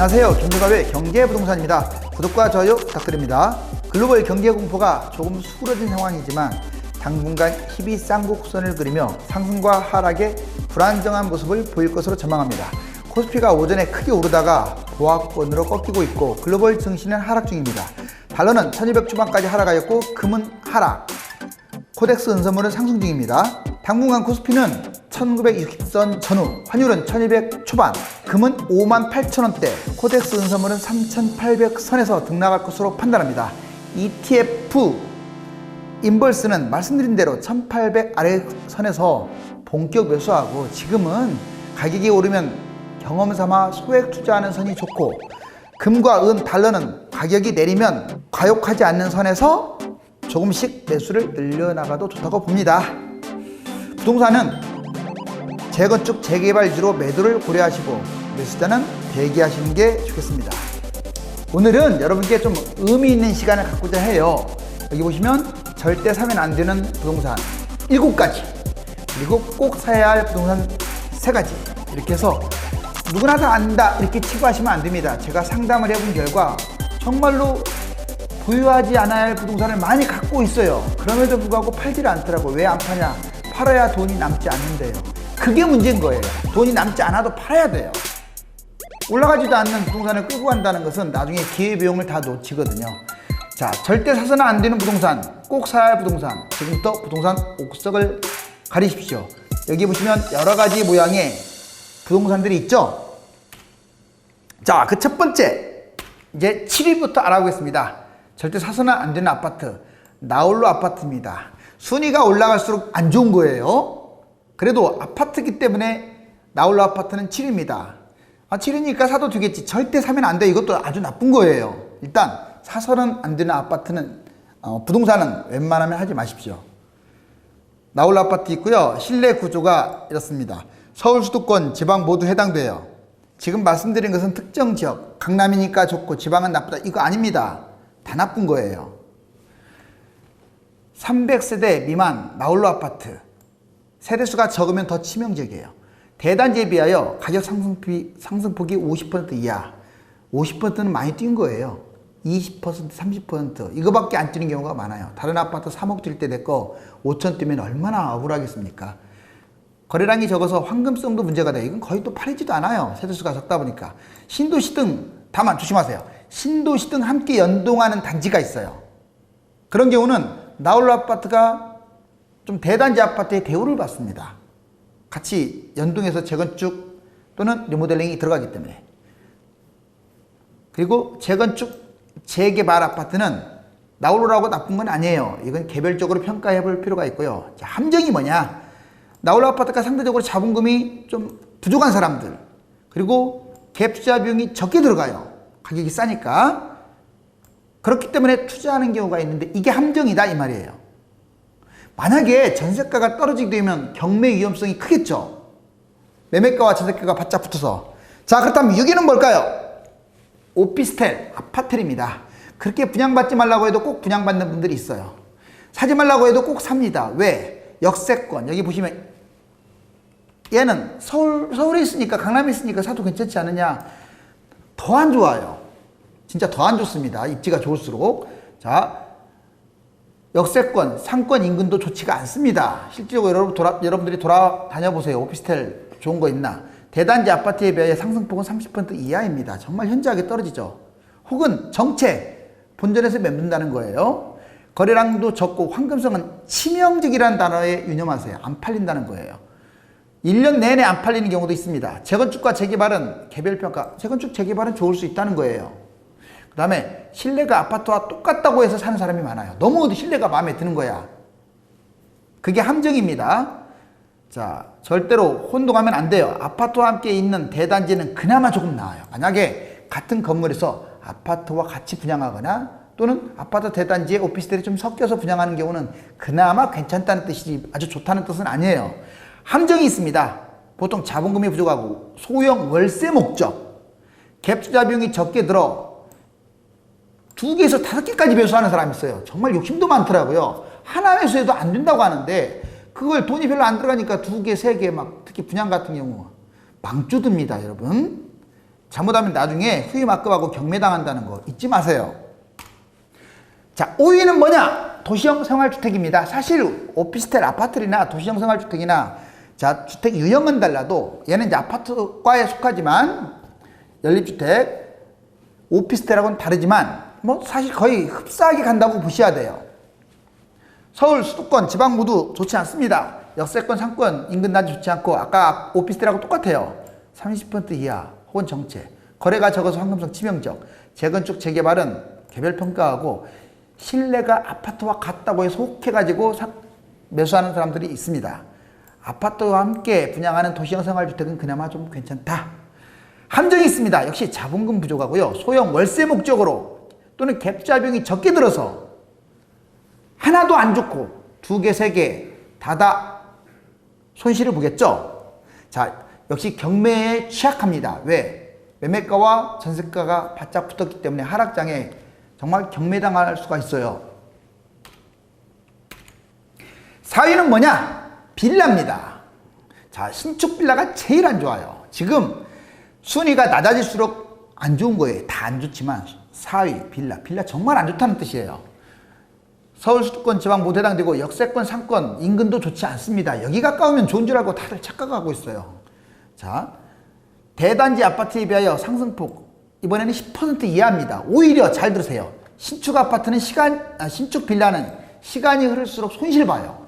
안녕하세요. 김주갑의 경제부동산입니다. 구독과 좋아요 부탁드립니다. 글로벌 경제 공포가 조금 수그러진 상황이지만 당분간 힘이 쌍곡선을 그리며 상승과 하락의 불안정한 모습을 보일 것으로 전망합니다. 코스피가 오전에 크게 오르다가 보합권으로 꺾이고 있고 글로벌 증시는 하락 중입니다. 달러는 1200 초반까지 하락하였고 금은 하락, 코덱스 은선물은 상승 중입니다. 당분간 코스피는 1960선 전후, 환율은 1200 초반, 금은 58,000원대, 코덱스 은선물은 3800선에서 등락할 것으로 판단합니다. ETF 인버스는 말씀드린 대로 1800 아래선에서 본격 매수하고 지금은 가격이 오르면 경험 삼아 소액 투자하는 선이 좋고 금과 은, 달러는 가격이 내리면 과욕하지 않는 선에서 조금씩 매수를 늘려나가도 좋다고 봅니다. 부동산은 재건축, 재개발 위주로 매도를 고려하시고 매수자는 대기하시는 게 좋겠습니다. 오늘은 여러분께 좀 의미 있는 시간을 갖고자 해요. 여기 보시면 절대 사면 안 되는 부동산 7가지, 그리고 꼭 사야 할 부동산 3가지, 이렇게 해서 누구나 다 안다 이렇게 치부하시면 안 됩니다. 제가 상담을 해본 결과 정말로 보유하지 않아야 할 부동산을 많이 갖고 있어요. 그럼에도 불구하고 팔지를 않더라고요. 왜 안 파냐? 팔아야 돈이 남지 않는데요. 그게 문제인 거예요. 돈이 남지 않아도 팔아야 돼요. 올라가지도 않는 부동산을 끌고 간다는 것은 나중에 기회비용을 다 놓치거든요. 자, 절대 사서는 안 되는 부동산, 꼭 사야 할 부동산. 지금부터 부동산 옥석을 가리십시오. 여기 보시면 여러 가지 모양의 부동산들이 있죠. 자, 그 첫 번째, 이제 7위부터 알아보겠습니다. 절대 사서는 안 되는 아파트, 나홀로 아파트입니다. 순위가 올라갈수록 안 좋은 거예요. 그래도 아파트이기 때문에 나홀로 아파트는 7위입니다. 7위니까 사도 되겠지. 절대 사면 안 돼. 이것도 아주 나쁜 거예요. 일단 사서는 안 되는 아파트는 부동산은 웬만하면 하지 마십시오. 나홀로 아파트 있고요. 실내 구조가 이렇습니다. 서울 수도권, 지방 모두 해당돼요. 지금 말씀드린 것은 특정 지역, 강남이니까 좋고 지방은 나쁘다. 이거 아닙니다. 다 나쁜 거예요. 300세대 미만 나홀로 아파트, 세대수가 적으면 더 치명적이에요. 대단지에 비하여 가격 상승폭이 50% 이하, 50%는 많이 뛴 거예요. 20%, 30% 이거밖에 안 뛰는 경우가 많아요. 다른 아파트 3억 뛸 때 내 거 5천 뛰면 얼마나 억울하겠습니까? 거래량이 적어서 황금성도 문제가 돼요. 이건 거의 또 팔리지도 않아요. 세대수가 적다 보니까. 신도시 등, 다만 조심하세요. 신도시 등 함께 연동하는 단지가 있어요. 그런 경우는 나홀로 아파트가 좀 대단지 아파트의 대우를 받습니다. 같이 연동해서 재건축 또는 리모델링이 들어가기 때문에. 그리고 재건축, 재개발 아파트는 나홀로라고 나쁜 건 아니에요. 이건 개별적으로 평가해 볼 필요가 있고요. 자, 함정이 뭐냐? 나홀로 아파트가 상대적으로 자본금이 좀 부족한 사람들, 그리고 갭 투자 비용이 적게 들어가요. 가격이 싸니까. 그렇기 때문에 투자하는 경우가 있는데 이게 함정이다 이 말이에요. 만약에 전세가가 떨어지게 되면 경매 위험성이 크겠죠. 매매가와 전세가가 바짝 붙어서. 자, 그렇다면 6위는 뭘까요? 오피스텔, 아파트입니다. 그렇게 분양받지 말라고 해도 꼭 분양받는 분들이 있어요. 사지 말라고 해도 꼭 삽니다. 왜? 역세권. 여기 보시면 얘는 서울에 있으니까, 강남에 있으니까 사도 괜찮지 않느냐? 더 안 좋아요. 진짜 더 안 좋습니다. 입지가 좋을수록. 자, 역세권, 상권 인근도 좋지가 않습니다. 실제로 여러분들이 돌아다녀 보세요. 오피스텔 좋은 거 있나? 대단지 아파트에 비하여 상승폭은 30% 이하입니다. 정말 현저하게 떨어지죠. 혹은 정책, 본전에서 맴돈다는 거예요. 거래량도 적고 황금성은 치명적이라는 단어에 유념하세요. 안 팔린다는 거예요. 1년 내내 안 팔리는 경우도 있습니다. 재건축과 재개발은 개별평가, 재건축, 재개발은 좋을 수 있다는 거예요. 그 다음에 실내가 아파트와 똑같다고 해서 사는 사람이 많아요. 너무 실내가 마음에 드는 거야. 그게 함정입니다. 자, 절대로 혼동하면 안 돼요. 아파트와 함께 있는 대단지는 그나마 조금 나아요. 만약에 같은 건물에서 아파트와 같이 분양하거나 또는 아파트 대단지에 오피스텔이 좀 섞여서 분양하는 경우는 그나마 괜찮다는 뜻이지 아주 좋다는 뜻은 아니에요. 함정이 있습니다. 보통 자본금이 부족하고 소형 월세 목적, 갭 투자 비용이 적게 들어 2개에서 5개까지 매수하는 사람이 있어요. 정말 욕심도 많더라고요. 하나 매수해도 안 된다고 하는데 그걸 돈이 별로 안 들어가니까 2개, 3개 막 특히 분양 같은 경우 망조듭니다, 여러분. 잘못하면 나중에 후임합급하고 경매당한다는 거 잊지 마세요. 자, 5위는 뭐냐? 도시형 생활주택입니다. 사실 오피스텔 아파트나 도시형 생활주택이나 자, 주택 유형은 달라도 얘는 이제 아파트과에 속하지만 연립주택, 오피스텔하고는 다르지만 뭐 사실 거의 흡사하게 간다고 보셔야 돼요. 서울 수도권, 지방 모두 좋지 않습니다. 역세권, 상권, 인근 단지 좋지 않고 아까 오피스텔하고 똑같아요. 30% 이하 혹은 정체, 거래가 적어서 황금성 치명적, 재건축, 재개발은 개별평가하고 실내가 아파트와 같다고 해서 혹해가지고 매수하는 사람들이 있습니다. 아파트와 함께 분양하는 도시형 생활주택은 그나마 좀 괜찮다. 함정이 있습니다. 역시 자본금 부족하고요. 소형 월세 목적으로 또는 갭자 비용이 적게 들어서 하나도 안 좋고 2개, 3개 다다 손실을 보겠죠. 자, 역시 경매에 취약합니다. 왜? 매매가와 전세가가 바짝 붙었기 때문에 하락장에 정말 경매당할 수가 있어요. 4위는 뭐냐? 빌라입니다. 자, 신축 빌라가 제일 안 좋아요. 지금 순위가 낮아질수록 안 좋은 거예요. 다 안 좋지만 4위 빌라. 빌라 정말 안 좋다는 뜻이에요. 서울 수도권 지방 모두 해당되고 역세권 상권 인근도 좋지 않습니다. 여기 가까우면 좋은 줄 알고 다들 착각하고 있어요. 자, 대단지 아파트에 비하여 상승폭 이번에는 10% 이하입니다. 오히려 잘 들으세요. 신축 아파트는 신축 빌라는 시간이 흐를수록 손실 봐요.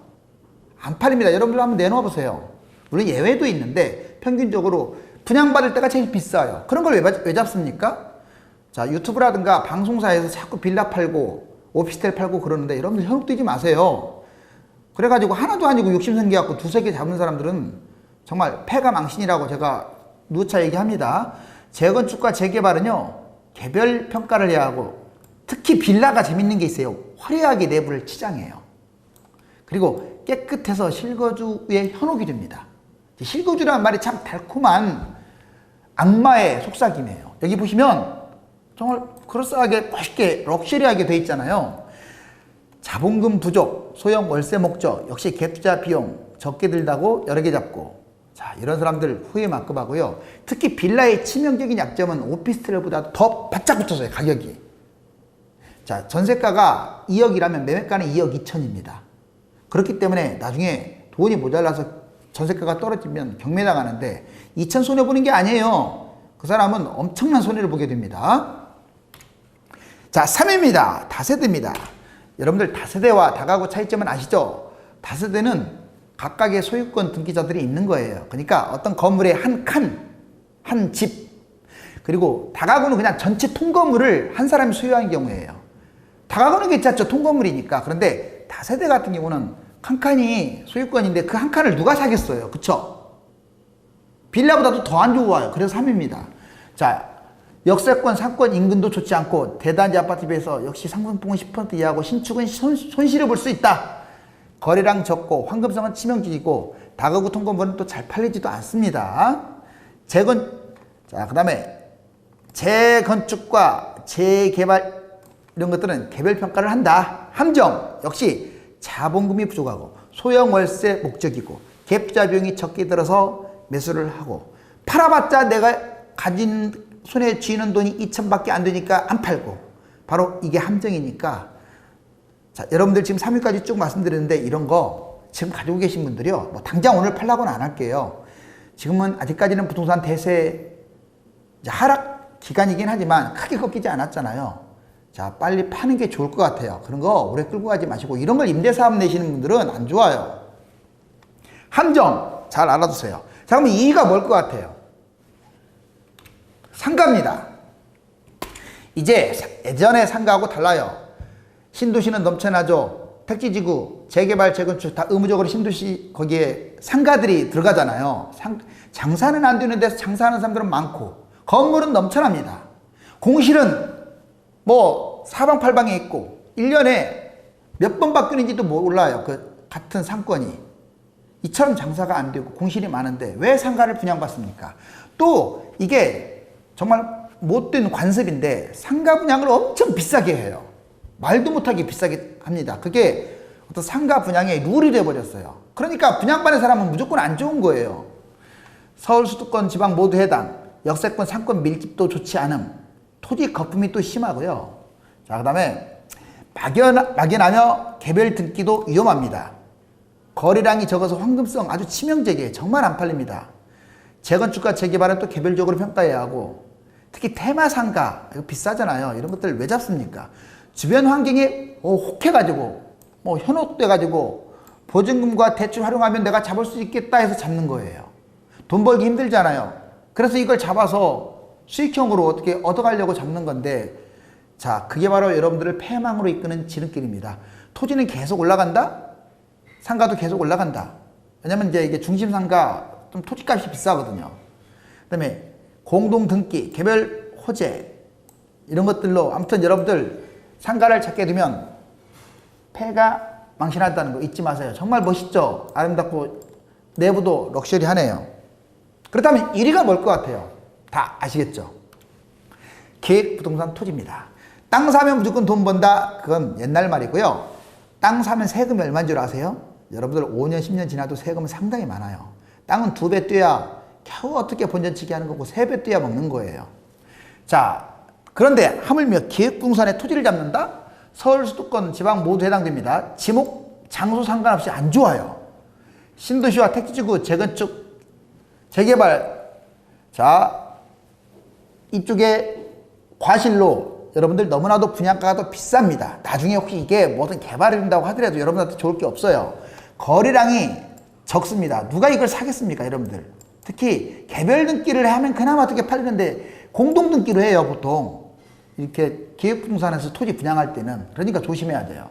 안 팔립니다. 여러분들 한번 내놓아 보세요. 물론 예외도 있는데 평균적으로 분양받을 때가 제일 비싸요. 그런 걸 왜 잡습니까? 자, 유튜브라든가 방송사에서 자꾸 빌라 팔고 오피스텔 팔고 그러는데 여러분들 현혹 되지 마세요. 그래가지고 하나도 아니고 욕심 생겨갖고 2-3개 잡는 사람들은 정말 패가 망신이라고 제가 누차 얘기합니다. 재건축과 재개발은요, 개별 평가를 해야 하고 특히 빌라가 재밌는 게 있어요. 화려하게 내부를 치장해요. 그리고 깨끗해서 실거주의 현혹이 됩니다. 실거주라는 말이 참 달콤한 악마의 속삭임이에요. 여기 보시면 정말 그럴싸하게 멋있게 럭셔리하게 돼 있잖아요. 자본금 부족, 소형 월세 목적, 역시 갭투자 비용 적게 들다고 여러 개 잡고, 자, 이런 사람들 후임합급하고요. 특히 빌라의 치명적인 약점은 오피스텔보다 더 바짝 붙어서요, 가격이. 자, 전세가가 2억이라면 매매가는 2억 2천입니다. 그렇기 때문에 나중에 돈이 모자라서 전세가가 떨어지면 경매당하는데 2천 손해보는 게 아니에요. 그 사람은 엄청난 손해를 보게 됩니다. 자, 3위입니다. 다세대입니다. 여러분들 다세대와 다가구 차이점은 아시죠? 다세대는 각각의 소유권 등기자들이 있는 거예요. 그러니까 어떤 건물의 한 칸, 한 집, 그리고 다가구는 그냥 전체 통건물을 한 사람이 소유한 경우예요. 다가구는 괜찮죠. 통건물이니까. 그런데 다세대 같은 경우는 한 칸이 소유권인데 그 한 칸을 누가 사겠어요. 그쵸? 빌라보다도 더 안 좋아요. 그래서 3위입니다. 자, 역세권, 상권 인근도 좋지 않고 대단지 아파트에 비해서 역시 상승폭은 10% 이하고 신축은 손실을 볼 수 있다. 거래량 적고 황금성은 치명적이고 다가구 통건물은 또 잘 팔리지도 않습니다. 자, 그 다음에 재건축과 재개발 이런 것들은 개별평가를 한다. 함정 역시 자본금이 부족하고 소형 월세 목적이고 갭투자 비용이 적게 들어서 매수를 하고 팔아봤자 내가 가진 손에 쥐는 돈이 2천밖에 안 되니까 안 팔고, 바로 이게 함정이니까. 자, 여러분들 지금 3위까지 쭉 말씀드렸는데 이런 거 지금 가지고 계신 분들이요, 뭐 당장 오늘 팔라고는 안 할게요. 지금은 아직까지는 부동산 대세 하락 기간이긴 하지만 크게 꺾이지 않았잖아요. 자, 빨리 파는 게 좋을 것 같아요. 그런 거 오래 끌고 가지 마시고 이런 걸 임대사업 내시는 분들은 안 좋아요. 함정 잘 알아두세요. 자, 그럼 2위가 뭘 것 같아요? 상가입니다. 이제 예전에 상가하고 달라요. 신도시는 넘쳐나죠. 택지지구, 재개발, 재건축 다 의무적으로 신도시 거기에 상가들이 들어가잖아요. 장사는 안 되는 데서 장사하는 사람들은 많고 건물은 넘쳐납니다. 공실은 뭐 사방팔방에 있고 1년에 몇 번 바뀌는지도 몰라요. 그 같은 상권이. 이처럼 장사가 안 되고 공실이 많은데 왜 상가를 분양받습니까? 또 이게 정말 못된 관습인데 상가 분양을 엄청 비싸게 해요. 말도 못하게 비싸게 합니다. 그게 어떤 상가 분양의 룰이 돼버렸어요. 그러니까 분양받는 사람은 무조건 안 좋은 거예요. 서울 수도권 지방 모두 해당, 역세권 상권 밀집도 좋지 않음, 토지 거품이 또 심하고요. 자, 그 다음에 막연하며 개별 등기도 위험합니다. 거래량이 적어서 황금성 아주 치명적이에요. 정말 안 팔립니다. 재건축과 재개발은 또 개별적으로 평가해야 하고, 특히 테마상가 이거 비싸잖아요. 이런 것들 왜 잡습니까? 주변 환경이 혹해가지고 현혹돼가지고 보증금과 대출 활용하면 내가 잡을 수 있겠다 해서 잡는 거예요. 돈 벌기 힘들잖아요. 그래서 이걸 잡아서 수익형으로 어떻게 얻어가려고 잡는 건데, 자, 그게 바로 여러분들을 패망으로 이끄는 지름길입니다. 토지는 계속 올라간다? 상가도 계속 올라간다. 왜냐면 이제 이게 중심상가 좀 토지값이 비싸거든요. 그 다음에 공동등기, 개별 호재 이런 것들로 아무튼 여러분들 상가를 찾게 되면 폐가 망신한다는 거 잊지 마세요. 정말 멋있죠? 아름답고 내부도 럭셔리하네요. 그렇다면 1위가 뭘 것 같아요? 다 아시겠죠? 계획부동산 토지입니다. 땅 사면 무조건 돈 번다. 그건 옛날 말이고요. 땅 사면 세금이 얼마인 줄 아세요? 여러분들 5년, 10년 지나도 세금은 상당히 많아요. 땅은 2배 뛰어야 겨우 어떻게 본전치기 하는 거고 3배 뛰어야 먹는 거예요. 자, 그런데 하물며 계획부동산에 토지를 잡는다? 서울 수도권 지방 모두 해당됩니다. 지목, 장소 상관없이 안 좋아요. 신도시와 택지지구 재건축, 재개발, 자, 이쪽에 과실로 여러분들 너무나도 분양가가 더 비쌉니다. 나중에 혹시 이게 뭐든 개발이 된다고 하더라도 여러분한테 좋을 게 없어요. 거래량이 적습니다. 누가 이걸 사겠습니까, 여러분들? 특히 개별 등기를 하면 그나마 어떻게 팔리는데 공동 등기로 해요, 보통. 이렇게 계획부동산에서 토지 분양할 때는. 그러니까 조심해야 돼요.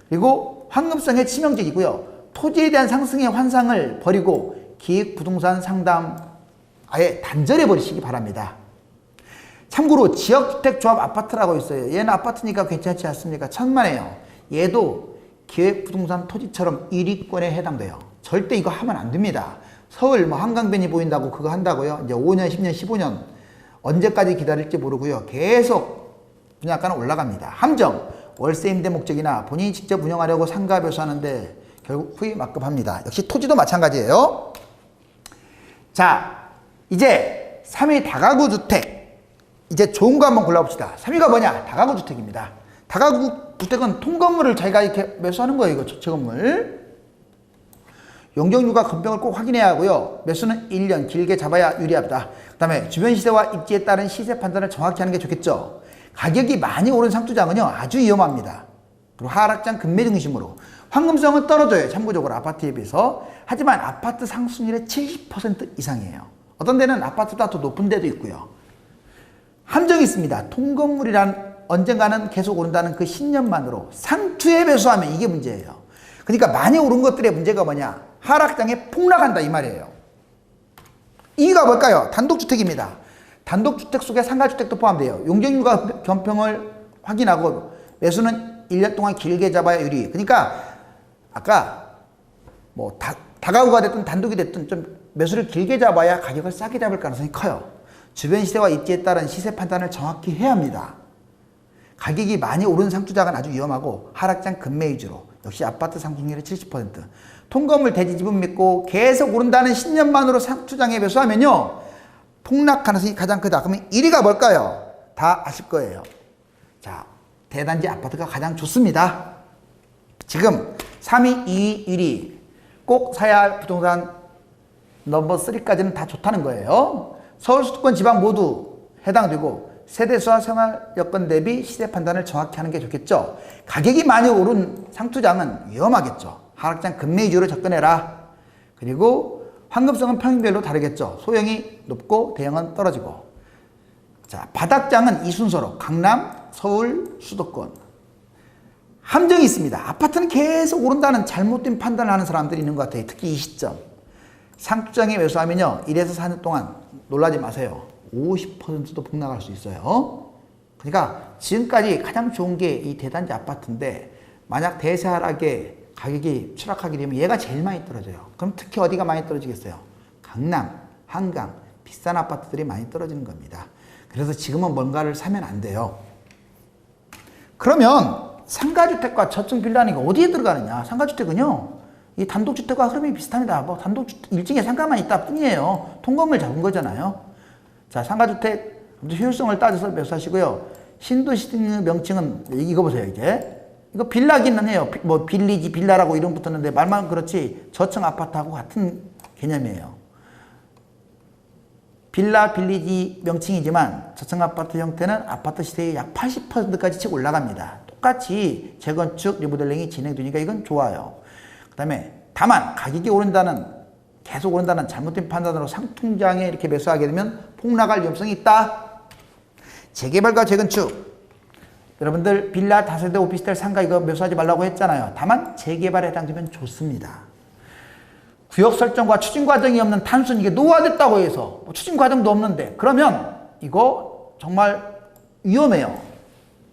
그리고 황금성에 치명적이고요. 토지에 대한 상승의 환상을 버리고 계획부동산 상담 아예 단절해 버리시기 바랍니다. 참고로 지역주택조합 아파트라고 있어요. 얘는 아파트니까 괜찮지 않습니까? 천만에요. 얘도 계획부동산 토지처럼 1위권에 해당돼요. 절대 이거 하면 안 됩니다. 서울 한강변이 보인다고 그거 한다고요? 이제 5년, 10년, 15년 언제까지 기다릴지 모르고요. 계속 분양가는 올라갑니다. 함정, 월세 임대 목적이나 본인이 직접 운영하려고 상가 배수하는데 결국 후에 막급합니다. 역시 토지도 마찬가지예요. 자, 이제 3위 다가구 주택. 이제 좋은 거 한번 골라봅시다. 3위가 뭐냐? 다가구 주택입니다. 다가구 주택은 통건물을 자기가 이렇게 매수하는 거예요. 이거 전체 건물. 용적률과 건평을 꼭 확인해야 하고요. 매수는 1년 길게 잡아야 유리합니다. 그 다음에 주변 시세와 입지에 따른 시세 판단을 정확히 하는 게 좋겠죠. 가격이 많이 오른 상투장은요, 아주 위험합니다. 그리고 하락장 급매 중심으로. 황금성은 떨어져요. 참고적으로 아파트에 비해서. 하지만 아파트 상승률의 70% 이상이에요. 어떤 데는 아파트보다 더 높은 데도 있고요. 함정이 있습니다. 통건물이란 언젠가는 계속 오른다는 그 신념만으로 상투에 매수하면 이게 문제예요. 그러니까 많이 오른 것들의 문제가 뭐냐? 하락장에 폭락한다 이 말이에요. 2위가 뭘까요? 단독주택입니다. 단독주택 속에 상가주택도 포함돼요. 용적률과 견평을 확인하고 매수는 1년 동안 길게 잡아야 유리. 그러니까 아까 뭐 다가구가 됐든 단독이 됐든 좀 매수를 길게 잡아야 가격을 싸게 잡을 가능성이 커요. 주변 시세와 입지에 따른 시세 판단을 정확히 해야 합니다. 가격이 많이 오른 상투장은 아주 위험하고 하락장 급매 위주로. 역시 아파트 상승률의 70%. 통건물 대지집은 믿고 계속 오른다는 신념만으로 상투장에 매수하면요, 폭락 가능성이 가장 크다. 그러면 1위가 뭘까요? 다 아실 거예요. 자, 대단지 아파트가 가장 좋습니다. 지금 3위, 2위, 1위 꼭 사야 할 부동산 넘버 3까지는 다 좋다는 거예요. 서울 수도권 지방 모두 해당되고 세대수와 생활 여건 대비 시세 판단을 정확히 하는 게 좋겠죠. 가격이 많이 오른 상투장은 위험하겠죠. 하락장 급매 위주로 접근해라. 그리고 황금성은 평형별로 다르겠죠. 소형이 높고 대형은 떨어지고. 자, 바닥장은 이 순서로 강남, 서울, 수도권. 함정이 있습니다. 아파트는 계속 오른다는 잘못된 판단을 하는 사람들이 있는 것 같아요. 특히 이 시점. 상투장에 매수하면요, 1에서 4년 동안 놀라지 마세요. 50%도 폭락할 수 있어요. 그러니까 지금까지 가장 좋은 게 이 대단지 아파트인데 만약 대세 하락에 가격이 추락하게 되면 얘가 제일 많이 떨어져요. 그럼 특히 어디가 많이 떨어지겠어요? 강남, 한강, 비싼 아파트들이 많이 떨어지는 겁니다. 그래서 지금은 뭔가를 사면 안 돼요. 그러면 상가주택과 저층 빌라니까 어디에 들어가느냐? 상가주택은요, 이 단독주택과 흐름이 비슷합니다. 뭐 단독주택 1층에 상가만 있다 뿐이에요. 통건물 잡은 거잖아요. 자, 상가주택 효율성을 따져서 매수하시고요. 신도시 명칭은 이거 보세요. 이제 이거 빌라기는 해요. 뭐 빌리지 빌라라고 이름 붙었는데 말만 그렇지 저층 아파트하고 같은 개념이에요. 빌라 빌리지 명칭이지만 저층 아파트 형태는 아파트 시세의 약 80%까지 씩 올라갑니다. 똑같이 재건축 리모델링이 진행되니까 이건 좋아요. 그 다음에 다만 가격이 계속 오른다는 잘못된 판단으로 상통장에 이렇게 매수하게 되면 폭락할 위험성이 있다. 재개발과 재건축, 여러분들 빌라 다세대 오피스텔 상가 이거 매수하지 말라고 했잖아요. 다만 재개발에 해당되면 좋습니다. 구역 설정과 추진 과정이 없는 단순 이게 노후화됐다고 해서 추진 과정도 없는데 그러면 이거 정말 위험해요.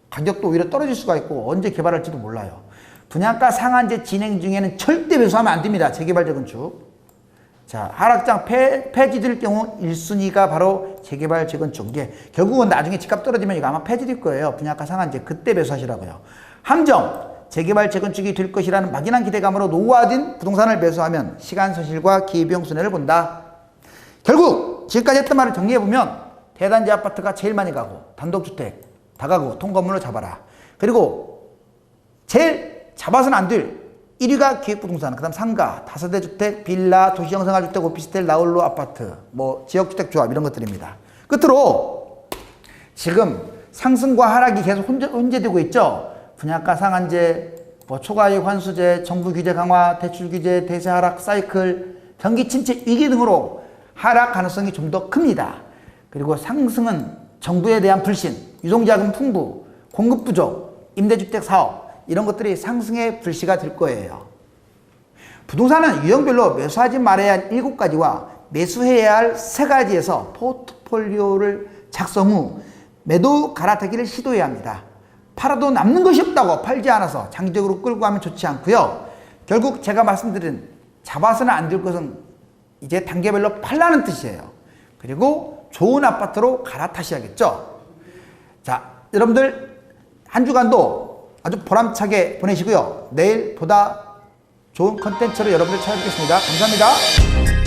가격도 오히려 떨어질 수가 있고 언제 개발할지도 몰라요. 분양가 상한제 진행 중에는 절대 매수하면 안 됩니다. 재개발 재건축. 자, 하락장 폐지될 경우 1순위가 바로 재개발 재건축. 이게 결국은 나중에 집값 떨어지면 이거 아마 폐지될 거예요. 분양가 상한제 그때 매수하시라고요. 함정 재개발 재건축이 될 것이라는 막연한 기대감으로 노후화된 부동산을 매수하면 시간 손실과 기회비용 손해를 본다. 결국 지금까지 했던 말을 정리해보면 대단지 아파트가 제일 많이 가고 단독주택, 다가구, 통건물로 잡아라. 그리고 제일 잡아서는 안 될 1위가 기획부동산, 그 다음 상가, 다세대 주택, 빌라, 도시형 생활주택, 오피스텔, 나홀로 아파트, 뭐 지역주택 조합 이런 것들입니다. 끝으로 지금 상승과 하락이 계속 혼재되고 있죠. 분양가 상한제, 뭐 초과이익 환수제, 정부 규제 강화, 대출 규제, 대세 하락 사이클, 경기 침체 위기 등으로 하락 가능성이 좀 더 큽니다. 그리고 상승은 정부에 대한 불신, 유동자금 풍부, 공급 부족, 임대주택 사업 이런 것들이 상승의 불씨가 될 거예요. 부동산은 유형별로 매수하지 말아야 할 7가지와 매수해야 할 3가지에서 포트폴리오를 작성 후 매도 갈아타기를 시도해야 합니다. 팔아도 남는 것이 없다고 팔지 않아서 장기적으로 끌고 가면 좋지 않고요. 결국 제가 말씀드린 잡아서는 안 될 것은 이제 단계별로 팔라는 뜻이에요. 그리고 좋은 아파트로 갈아타셔야겠죠. 자, 여러분들 한 주간도 아주 보람차게 보내시고요. 내일 보다 좋은 컨텐츠로 여러분들 찾아뵙겠습니다. 감사합니다.